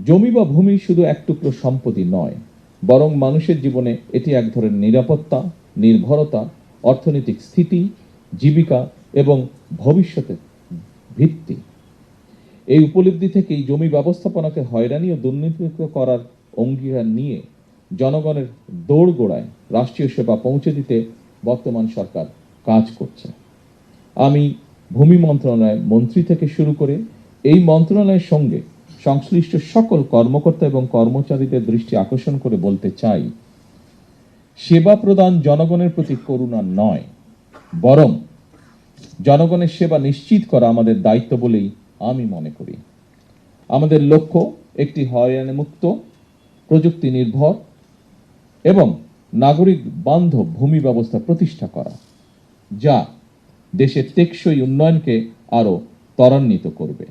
জমি বা ভূমি শুধু এক টুকরো সম্পত্তি নয়, বরং মানুষের জীবনে এটি এক ধরনের নিরাপত্তা, নির্ভরতা, অর্থনৈতিক স্থিতি, জীবিকা এবং ভবিষ্যতের ভিত্তি। এই উপলব্ধি থেকেই জমি ব্যবস্থাপনাকে হয়রানি ও দুর্নীতিমুক্ত করার অঙ্গীকার নিয়ে জনগণের দোরগোড়ায় রাষ্ট্রীয় সেবা পৌঁছে দিতে বর্তমান সরকার কাজ করছে। আমি ভূমি মন্ত্রণালয় মন্ত্রী থেকে শুরু করে এই মন্ত্রণালয়ের সঙ্গে সংশ্লিষ্ট সকল কর্মকর্তা এবং কর্মচারীদের দৃষ্টি আকর্ষণ করে বলতে চাই, সেবা প্রদান জনগণের প্রতি করুণা নয়, বরং জনগণের সেবা নিশ্চিত করা আমাদের দায়িত্ব বলেই আমি মনে করি। আমাদের লক্ষ্য একটি হয়রানিমুক্ত, প্রযুক্তি নির্ভর এবং নাগরিক বান্ধব ভূমি ব্যবস্থা প্রতিষ্ঠা করা, যা দেশের টেকসই উন্নয়নকে আরো ত্বরান্বিত করবে।